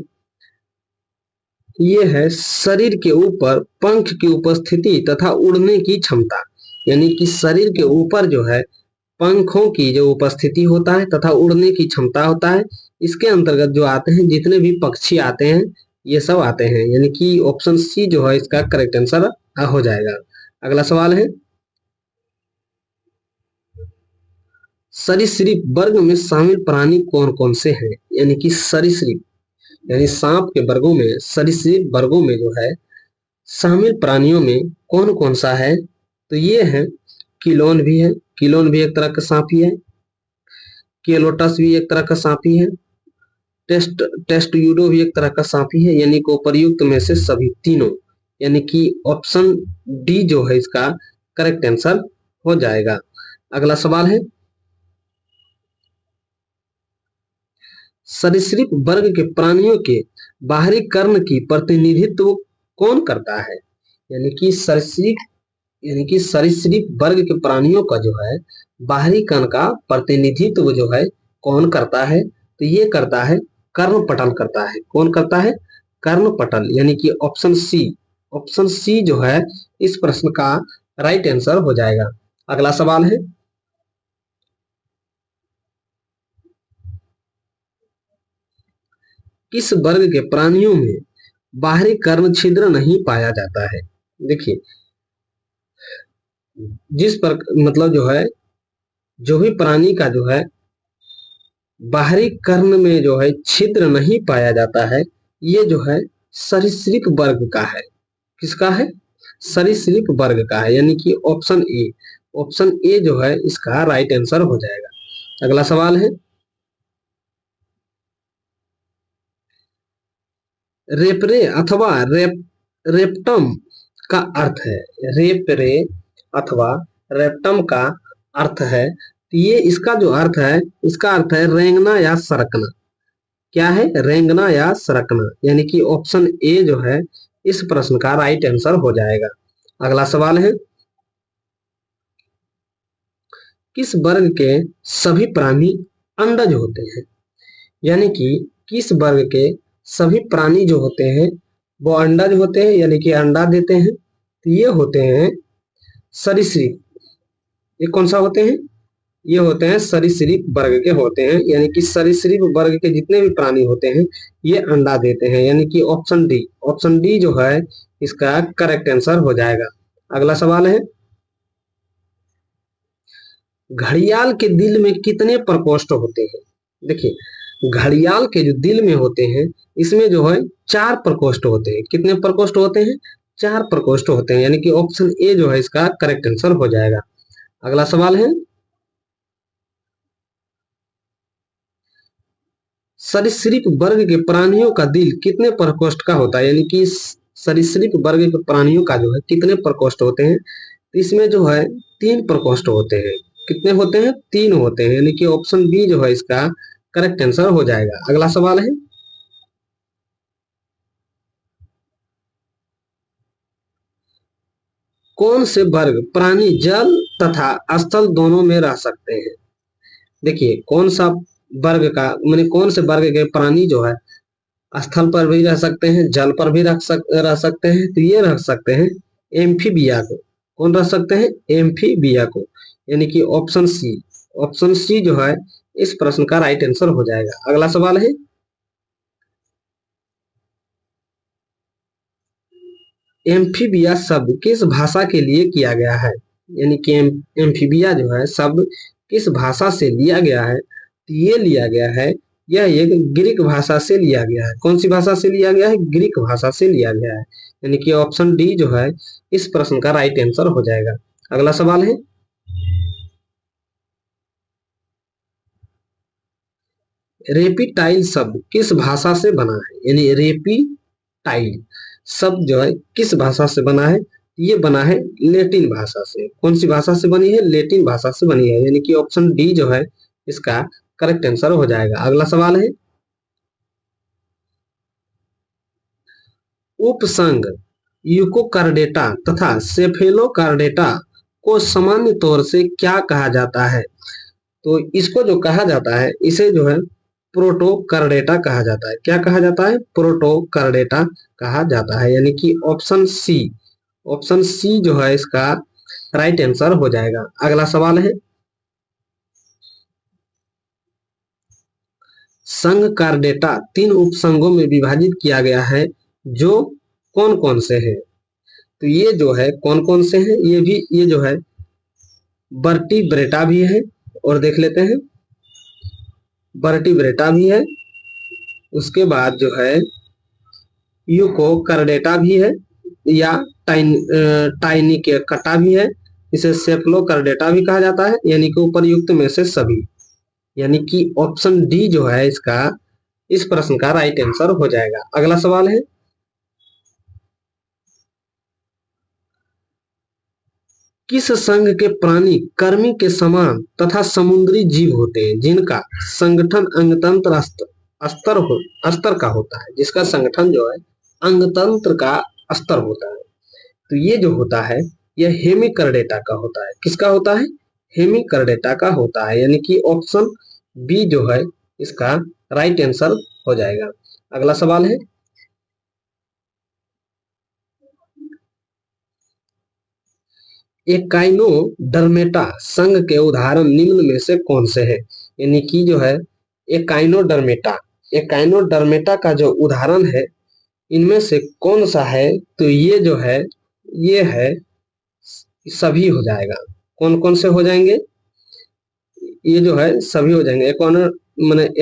ये है शरीर के ऊपर पंख की उपस्थिति तथा उड़ने की क्षमता। यानी कि शरीर के ऊपर जो है पंखों की जो उपस्थिति होता है तथा उड़ने की क्षमता होता है। इसके अंतर्गत जो आते हैं, जितने भी पक्षी आते हैं ये सब आते हैं। यानी कि ऑप्शन सी जो है इसका करेक्ट आंसर हो जाएगा। अगला सवाल है, सरीसृप वर्ग में शामिल प्राणी कौन कौन से हैं? यानी कि सरीसृप यानी सांप के वर्गों में, सरीसृप वर्गों में जो है शामिल प्राणियों में कौन कौन सा है? तो ये है, किलोन भी है। किलोन भी एक तरह का सांप ही है। केलोटस भी एक तरह का सांप ही है। टेस्टयूडो भी एक तरह का सांप ही है। यानी कि उपर्युक्त में से सभी तीनों। यानी कि ऑप्शन डी जो है इसका करेक्ट आंसर हो जाएगा। अगला सवाल है, सरीसृप वर्ग के प्राणियों के बाहरी कर्ण की प्रतिनिधित्व कौन करता है? यानी कि सरीसृप वर्ग के प्राणियों का जो है बाहरी कण का प्रतिनिधित्व जो है कौन करता है? तो ये करता है कर्णपटल करता है। कौन करता है? कर्णपटल। यानी कि ऑप्शन सी जो है इस प्रश्न का राइट आंसर हो जाएगा। अगला सवाल है, किस वर्ग के प्राणियों में बाहरी कर्ण छिद्र नहीं पाया जाता है? देखिए, जिस पर मतलब जो है, जो भी प्राणी का जो है बाहरी कर्ण में जो है छिद्र नहीं पाया जाता है, ये जो है सरीसृप वर्ग का है। किसका है? सरीसृप वर्ग का है। यानी कि ऑप्शन ए जो है इसका राइट आंसर हो जाएगा। अगला सवाल है, रेपरे अथवा रेप्टम का अर्थ है। रेपरे अथवा रेप्टम का अर्थ है, तो ये इसका जो अर्थ है, इसका अर्थ है रेंगना या सरकना। क्या है? रेंगना या सरकना। यानी कि ऑप्शन ए जो है इस प्रश्न का राइट आंसर हो जाएगा। अगला सवाल है, किस वर्ग के सभी प्राणी अंडज होते हैं? यानी कि किस वर्ग के सभी प्राणी जो होते हैं वो अंडज होते हैं, यानी कि अंडा देते हैं। तो ये होते हैं सरीसृप। ये कौन सा होते हैं? ये होते हैं सरीसृप वर्ग के होते हैं। यानी कि सरीसृप वर्ग के जितने भी प्राणी होते हैं ये अंडा देते हैं। यानी कि ऑप्शन डी जो है इसका करेक्ट आंसर हो जाएगा। अगला सवाल है, घड़ियाल के दिल में कितने प्रकोष्ठ होते हैं? देखिए, घड़ियाल के जो दिल में होते हैं इसमें जो है 4 प्रकोष्ठ होते हैं। कितने प्रकोष्ठ होते हैं? 4 प्रकोष्ठ होते हैं, यानी कि ऑप्शन ए जो है इसका करेक्ट आंसर हो जाएगा। अगला सवाल है, सरीसृप वर्ग के प्राणियों का दिल कितने प्रकोष्ठ का होता है? यानी कि सरीसृप वर्ग के प्राणियों का जो है कितने प्रकोष्ठ होते हैं? तो इसमें जो है 3 प्रकोष्ठ होते हैं। कितने होते हैं? 3 होते हैं, यानी कि ऑप्शन बी जो है इसका करेक्ट आंसर हो जाएगा। अगला सवाल है, कौन से वर्ग प्राणी जल तथा स्थल दोनों में रह सकते हैं? देखिए, कौन सा वर्ग का माने कौन से वर्ग के प्राणी जो है स्थल पर भी रह सकते हैं, जल पर भी रह सकते हैं? तो ये रह सकते हैं एम्फीबिया को। कौन रह सकते हैं? एम्फीबिया को, यानी कि ऑप्शन सी। ऑप्शन सी जो है इस प्रश्न का राइट आंसर हो जाएगा। अगला सवाल है, एम्फीबिया शब्द किस भाषा के लिए किया गया है? यानी कि एम्फीबिया जो है शब्द किस भाषा से लिया गया है? तो ये लिया गया है, यह एक ग्रीक भाषा से लिया गया है। कौन सी भाषा से लिया गया है? ग्रीक भाषा से लिया गया है, यानी कि ऑप्शन डी जो है इस प्रश्न का राइट आंसर हो जाएगा। अगला सवाल है, रेपिटाइल शब्द किस भाषा से बना है? यानी रेपिटाइल शब्द जो है किस भाषा से बना है? ये बना है लेटिन भाषा से। कौन सी भाषा से बनी है? लेटिन भाषा से बनी है, यानी कि ऑप्शन डी जो है इसका करेक्ट आंसर हो जाएगा। अगला सवाल है, उपसंघ यूकोकार्डेटा तथा सेफेलोकार्डेटा को सामान्य तौर से क्या कहा जाता है? तो इसको जो कहा जाता है इसे जो है प्रोटोकार्डेटा कहा जाता है। क्या कहा जाता है? प्रोटोकार्डेटा कहा जाता है, यानी कि ऑप्शन सी। ऑप्शन सी जो है इसका राइट आंसर हो जाएगा। अगला सवाल है, संघ कार्डेटा 3 उपसंघों में विभाजित किया गया है, जो कौन कौन से हैं? तो ये जो है कौन कौन से हैं? ये जो है वर्टिब्रेटा भी है, और देख लेते हैं, वर्टिब्रेटा भी है, उसके बाद जो है यूकोकार्डेटा भी है, या टाइनी के कटा भी है, इसे सेफलोकार्डेटा भी कहा जाता है, यानी कि उपरयुक्त में से सभी। यानी कि ऑप्शन डी जो है इसका इस प्रश्न का राइट आंसर हो जाएगा। अगला सवाल है, किस संघ के प्राणी कर्मी के समान तथा समुद्री जीव होते हैं, जिनका संगठन अंगतंत्र स्तर का होता है? जिसका संगठन जो है अंगतंत्र का स्तर होता है, तो ये जो होता है यह हेमिकर्डेटा का होता है। किसका होता है? हेमिकर्डेटा का होता है, यानी कि ऑप्शन बी जो है इसका राइट आंसर हो जाएगा। अगला सवाल है, एकाइनोडर्मेटा संघ के उदाहरण निम्न में से कौन से है? यानी कि जो है एकाइनोडर्मेटा एकाइनोडर्मेटा का जो उदाहरण है इनमें से कौन सा है? तो ये जो है ये है सभी हो जाएगा। कौन कौन से हो जाएंगे? ये जो है सभी हो जाएंगे।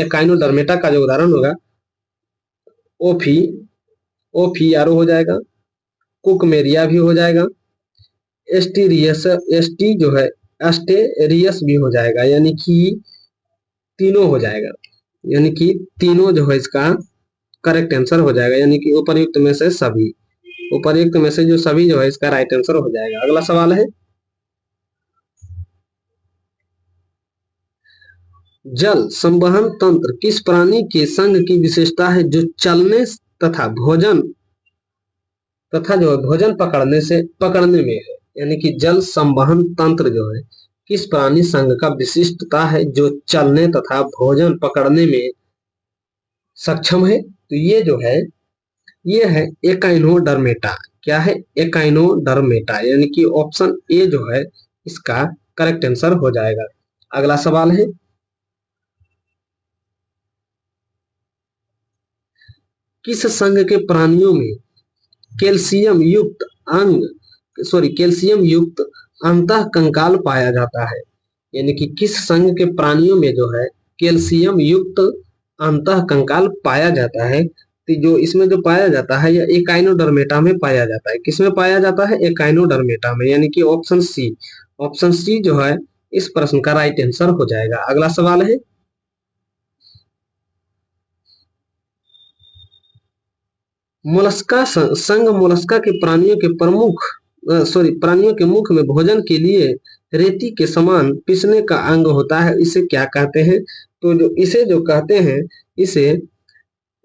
एकाइनोडर्मेटा का जो उदाहरण होगा ओफी ओफियारो हो जाएगा, कुकमेरिया भी हो जाएगा, एस्टीरियस एस्टी जो है एस्टेरियस भी हो जाएगा, यानी कि तीनों हो जाएगा। यानी कि तीनों जो है इसका करेक्ट आंसर हो जाएगा, यानी कि उपर्युक्त में से सभी। उपर्युक्त में से जो सभी जो है इसका राइट आंसर हो जाएगा। अगला सवाल है, जल संवहन तंत्र किस प्राणी के संघ की विशेषता है, जो चलने तथा भोजन पकड़ने में है? यानी कि जल संवहन तंत्र जो है किस प्राणी संघ का विशिष्टता है, जो चलने तथा भोजन पकड़ने में सक्षम है? तो ये है एकाइनोडर्मेटा। क्या है? एकाइनोडर्मेटा, यानी कि ऑप्शन ए जो है इसका करेक्ट आंसर हो जाएगा। अगला सवाल है, किस संघ के प्राणियों में कैल्शियम युक्त कैल्शियम युक्त अंतः कंकाल पाया जाता है? यानी कि किस संघ के प्राणियों में जो है कैल्शियम युक्त अंतः कंकाल पाया जाता है। तो जो इसमें जो पाया जाता है यह एकाइनोडर्मेटा में पाया जाता है। किसमें पाया जाता है? एकाइनोडर्मेटा में, यानी कि ऑप्शन सी। ऑप्शन सी जो है इस प्रश्न का राइट आंसर हो जाएगा। अगला सवाल है, मोलस्का संघ मोलस्का के प्राणियों के प्राणियों के मुख में भोजन के लिए रेती के समान पिसने का अंग होता है, इसे क्या कहते हैं? तो जो इसे जो कहते हैं, इसे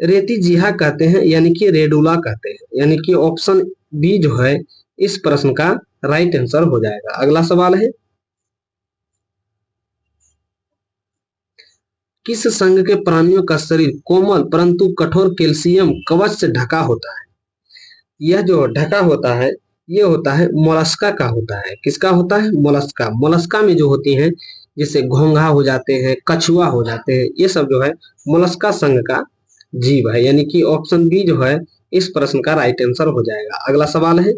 रेती जीहा कहते हैं, यानी कि रेडुला कहते हैं। यानी कि ऑप्शन बी जो है इस प्रश्न का राइट आंसर हो जाएगा। अगला सवाल है, किस संघ के प्राणियों का शरीर कोमल परंतु कठोर कैल्शियम कवच से ढका होता है? यह जो ढका होता है ये होता है मोलस्का का होता है। किसका होता है? मोलस्का। मोलस्का में जो होती हैं जैसे घोंघा हो जाते हैं, कछुआ हो जाते हैं, ये सब जो है मोलस्का संघ का जीव है। यानी कि ऑप्शन बी जो है इस प्रश्न का राइट आंसर हो जाएगा। अगला सवाल है,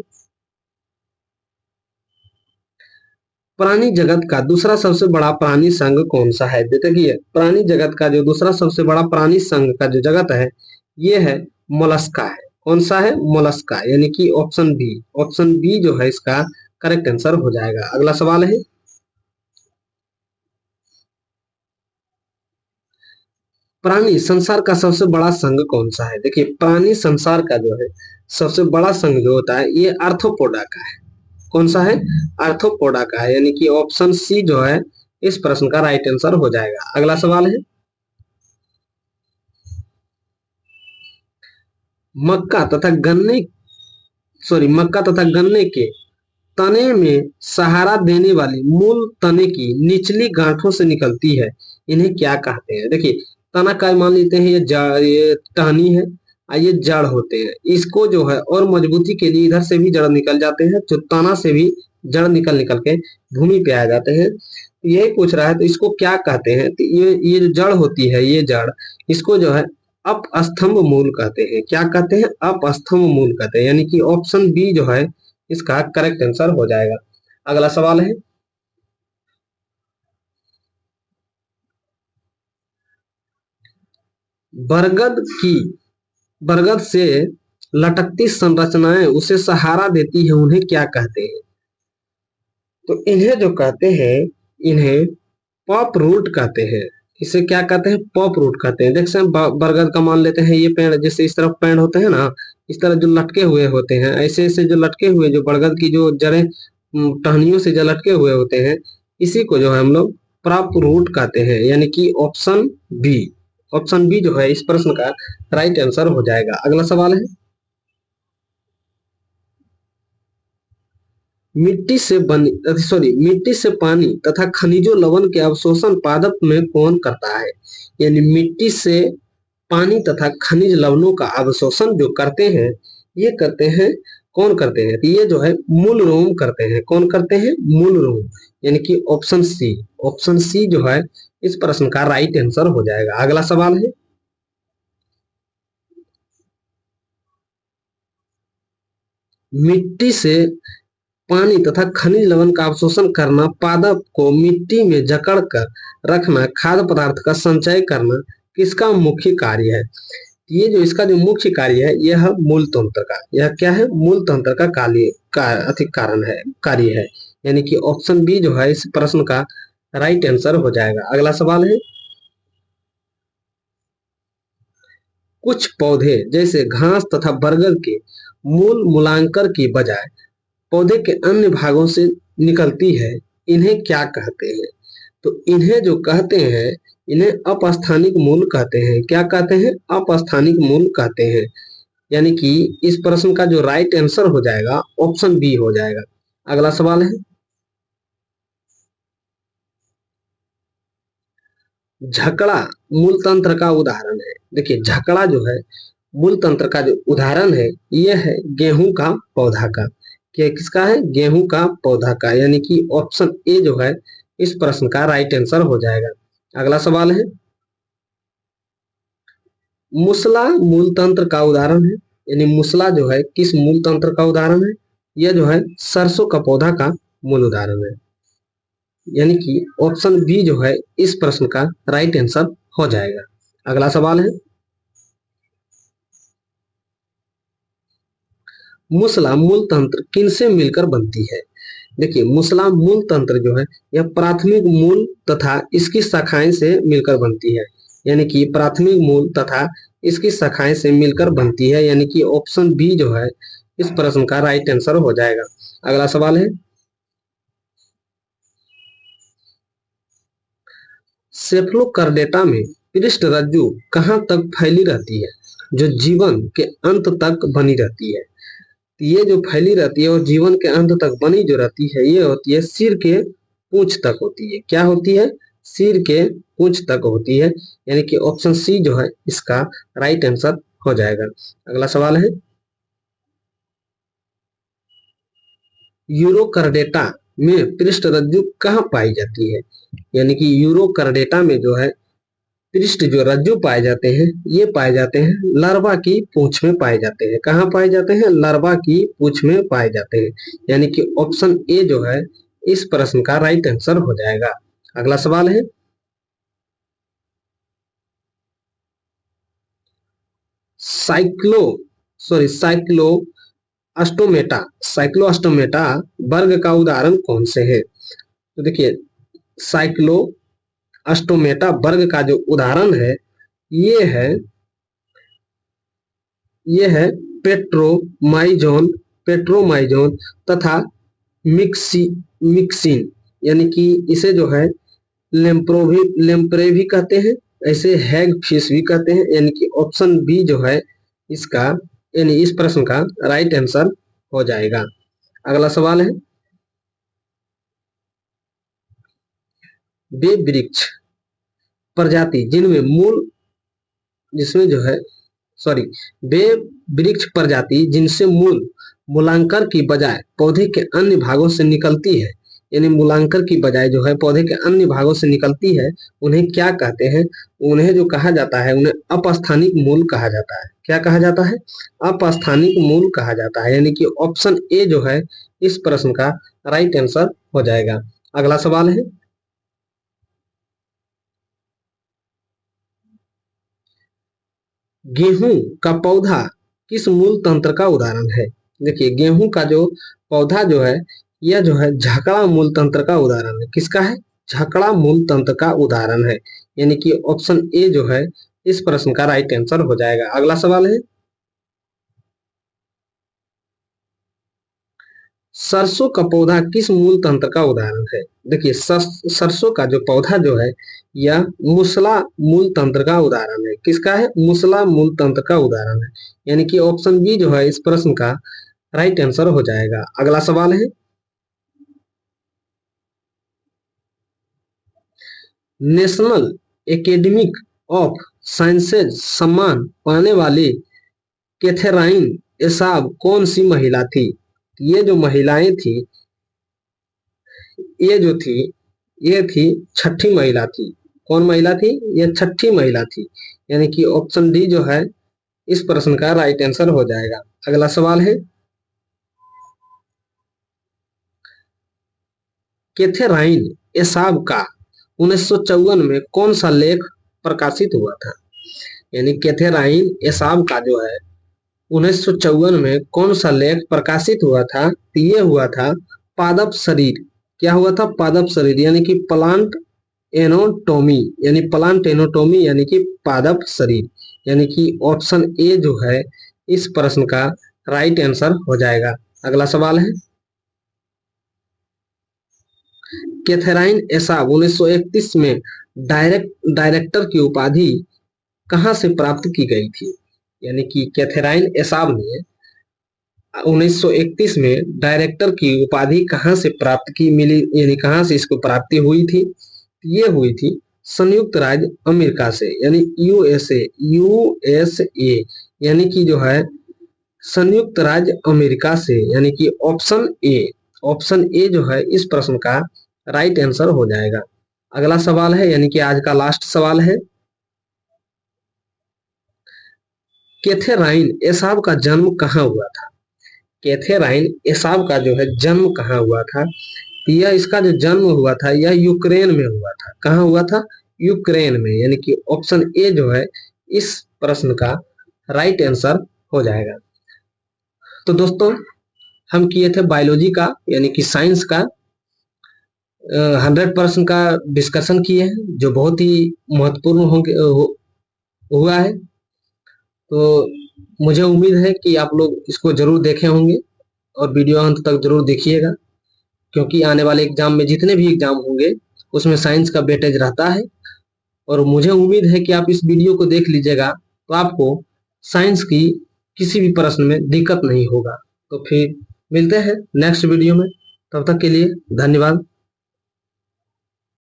प्राणी जगत का दूसरा सबसे बड़ा प्राणी संघ कौन सा है? देखिए, प्राणी जगत का जो दूसरा सबसे बड़ा प्राणी संघ का जो जगत है ये है मोलस्का है। कौन सा है? मोलस्का। यानी कि ऑप्शन बी। ऑप्शन बी जो है इसका करेक्ट आंसर हो जाएगा। अगला सवाल है, प्राणी संसार का सबसे बड़ा संघ कौन सा है? देखिए, प्राणी संसार का जो है सबसे बड़ा संघ जो होता है ये आर्थ्रोपोडा का है। कौन सा है? आर्थ्रोपोडा का है। यानी कि ऑप्शन सी जो है इस प्रश्न का राइट आंसर हो जाएगा। अगला सवाल है, मक्का तथा गन्ने मक्का तथा गन्ने के तने में सहारा देने वाली मूल तने की निचली गांठों से निकलती है, इन्हें क्या कहते हैं? देखिए, तना का मान लेते हैं ये टहनी है और ये जड़ होते हैं। इसको जो है और मजबूती के लिए इधर से भी जड़ निकल जाते हैं, जो तना से भी जड़ निकल निकल के भूमि पे आ जाते हैं। यही पूछ रहा है तो इसको क्या कहते हैं? तो ये जो जड़ होती है, ये जड़, इसको जो है अपस्तंभ मूल कहते हैं। क्या कहते हैं? अपस्तंभ मूल कहते हैं। यानी कि ऑप्शन बी जो है इसका करेक्ट आंसर हो जाएगा। अगला सवाल है, बरगद की बरगद से लटकती संरचनाएं उसे सहारा देती है, उन्हें क्या कहते हैं? तो इन्हें जो कहते हैं, इन्हें पॉप रूट कहते हैं। इसे क्या कहते हैं? पॉप रूट कहते हैं। देख सकते हैं, बरगद का मान लेते हैं ये पेड़, जैसे इस तरफ पेड़ होते हैं ना, इस तरह जो लटके हुए होते हैं, ऐसे ऐसे जो लटके हुए जो बरगद की जो जड़ें टहनियों से जो लटके हुए होते हैं, इसी को जो है हम लोग पॉप रूट कहते हैं। यानी कि बी ऑप्शन बी जो है इस प्रश्न का राइट आंसर हो जाएगा। अगला सवाल है, मिट्टी से पानी तथा खनिजों लवण के अवशोषण पादप में कौन करता है? यानी मिट्टी से पानी तथा खनिज लवणों का अवशोषण जो करते हैं, ये करते हैं, कौन करते हैं? तो ये जो है मूल रोम करते हैं। कौन करते हैं? मूल रोम। यानी कि ऑप्शन सी जो है इस प्रश्न का राइट आंसर हो जाएगा। अगला सवाल है, मिट्टी से पानी तथा खनिज लवण का अवशोषण करना, पादप को मिट्टी में जकड़ कर रखना, खाद्य पदार्थ का संचय करना किसका मुख्य कार्य है? ये जो इसका जो मुख्य कार्य है यह मूल तंत्र का, यह क्या है? मूल तंत्र का कार्य है। यानी कि ऑप्शन बी जो है इस प्रश्न का राइट आंसर हो जाएगा। अगला सवाल है, कुछ पौधे जैसे घास तथा बरगद के मूल मूलांकर की बजाय पौधे के अन्य भागों से निकलती है, इन्हें क्या कहते हैं? तो इन्हें जो कहते हैं, इन्हें अपस्थानिक मूल कहते हैं। क्या कहते हैं? अपस्थानिक मूल कहते हैं। यानी कि इस प्रश्न का जो राइट आंसर हो जाएगा ऑप्शन बी हो जाएगा। अगला सवाल है, झकड़ा मूल तंत्र का उदाहरण है। देखिए, झकड़ा जो है मूल तंत्र का जो उदाहरण है यह है गेहूं का पौधा का। क्या किसका है? गेहूं का पौधा का। यानी कि ऑप्शन ए जो है इस प्रश्न का राइट आंसर हो जाएगा। अगला सवाल है, मूसला मूल तंत्र का उदाहरण है। यानी मूसला जो है किस मूल तंत्र का उदाहरण है? यह जो है सरसों का पौधा का मूल उदाहरण है। यानी कि ऑप्शन बी जो है इस प्रश्न का राइट आंसर हो जाएगा। अगला सवाल है, मुसला मूल तंत्र किनसे मिलकर बनती है? देखिए, मुसला मूल तंत्र जो है यह प्राथमिक मूल तथा इसकी शाखाएं से मिलकर बनती है, यानी कि प्राथमिक मूल तथा इसकी शाखाएं से मिलकर बनती है, यानी कि ऑप्शन बी जो है इस प्रश्न का राइट आंसर हो जाएगा। अगला सवाल है, सेफलोकार्डेटा में पृष्ठ रज्जु कहाँ तक फैली रहती है जो जीवन के अंत तक बनी रहती है? ये जो फैली रहती है और जीवन के अंत तक बनी जो रहती है, ये होती है सिर के पूंछ तक होती है। क्या होती है? सिर के पूंछ तक होती है, यानी कि ऑप्शन सी जो है इसका राइट आंसर हो जाएगा। अगला सवाल है, यूरोकार्डेटा में पृष्ठ रज्जु कहाँ पाई जाती है? यानी कि यूरोकार्डेटा में जो है पृष्ठ जो रज्जु पाए जाते हैं, ये पाए जाते हैं लार्वा की पूंछ में पाए जाते हैं। कहाँ पाए जाते हैं? लार्वा की पूंछ में पाए जाते हैं, यानी कि ऑप्शन ए जो है इस प्रश्न का राइट आंसर हो जाएगा। अगला सवाल है, साइक्लो साइक्लो साइक्लोस्टोमेटा वर्ग का उदाहरण कौन से है? तो देखिए, साइक्लो अस्टोमेटा वर्ग का जो उदाहरण है ये है ये है पेट्रोमाइजोन पेट्रोमाइजोन तथा मिक्सिन, यानी कि इसे जो है लेम्प्रे भी कहते हैं, ऐसे हैग फिश भी कहते हैं, यानी कि ऑप्शन बी जो है इसका यानी इस प्रश्न का राइट आंसर हो जाएगा। अगला सवाल है, वे वृक्ष प्रजाति जिसमें जो है सॉरी वे वृक्ष प्रजाति जिनसे मूलांकर की बजाय पौधे के अन्य भागों से निकलती है, यानी मूलांकर की बजाय जो है पौधे के अन्य भागों से निकलती है, उन्हें क्या कहते हैं? उन्हें जो कहा जाता है उन्हें अपस्थानिक मूल कहा जाता है। क्या कहा जाता है? अपस्थानिक मूल कहा जाता है, यानी कि ऑप्शन ए जो है इस प्रश्न का राइट आंसर हो जाएगा। अगला सवाल है, गेहूं का पौधा किस मूल तंत्र का उदाहरण है? देखिए, गेहूं का जो पौधा जो है यह जो है झकड़ा मूल तंत्र का उदाहरण है। किसका है? झकड़ा मूल तंत्र का उदाहरण है, यानी कि ऑप्शन ए जो है इस प्रश्न का राइट आंसर हो जाएगा। अगला सवाल है, सरसों का पौधा किस मूल तंत्र का उदाहरण है? देखिए, सरसों का जो पौधा जो है यह मुसला मूल तंत्र का उदाहरण है। किसका है? मुसला मूल तंत्र का उदाहरण है, यानी कि ऑप्शन बी जो है इस प्रश्न का राइट आंसर हो जाएगा। अगला सवाल है, नेशनल एकेडमिक ऑफ साइंसेज सम्मान पाने वाली कैथेराइन एसाब कौन सी महिला थी? ये जो महिलाएं थी ये जो थी ये थी छठी महिला थी। कौन महिला थी? ये छठी महिला थी, यानी कि ऑप्शन डी जो है इस प्रश्न का राइट आंसर हो जाएगा। अगला सवाल है, कैथेराइन एसाब का 1954 में कौन सा लेख प्रकाशित हुआ था? यानी कैथेराइन एसाब का जो है 1954 में कौन सा लेख प्रकाशित हुआ था? तो ये हुआ था पादप शरीर। क्या हुआ था? पादप शरीर, यानी कि प्लांट एनोटॉमी यानी कि पादप शरीर, यानी कि ऑप्शन ए जो है इस प्रश्न का राइट आंसर हो जाएगा। अगला सवाल है, कैथेराइन एसाब 1931 में डायरेक्टर की उपाधि कहां से प्राप्त की गई थी? यानी कि कैथेराइन एसाब ने 1931 में डायरेक्टर की उपाधि कहां से प्राप्त की मिली, यानी कहां से इसको प्राप्ति हुई थी? ये हुई थी संयुक्त राज्य अमेरिका से, यानी यूएसए, यानी कि जो है संयुक्त राज्य अमेरिका से, यानी कि ऑप्शन ए जो है इस प्रश्न का राइट आंसर हो जाएगा। अगला सवाल है, यानी कि आज का लास्ट सवाल है, कैथेराइन एसाब का जन्म कहाँ हुआ था? कैथेराइन एसाब का जो है जन्म कहाँ हुआ था? यह इसका जो जन्म हुआ था यह यूक्रेन में हुआ था। कहाँ हुआ था? यूक्रेन में, यानी कि ऑप्शन ए जो है इस प्रश्न का राइट आंसर हो जाएगा। तो दोस्तों हम किए थे बायोलॉजी का यानी कि साइंस का 100% का डिस्कशन किए हैं, जो बहुत ही महत्वपूर्ण हुआ है। तो मुझे उम्मीद है कि आप लोग इसको जरूर देखे होंगे और वीडियो अंत तक जरूर देखिएगा, क्योंकि आने वाले एग्जाम में जितने भी एग्जाम होंगे उसमें साइंस का वेटेज रहता है। और मुझे उम्मीद है कि आप इस वीडियो को देख लीजिएगा तो आपको साइंस की किसी भी प्रश्न में दिक्कत नहीं होगा। तो फिर मिलते हैं नेक्स्ट वीडियो में, तब तक के लिए धन्यवाद।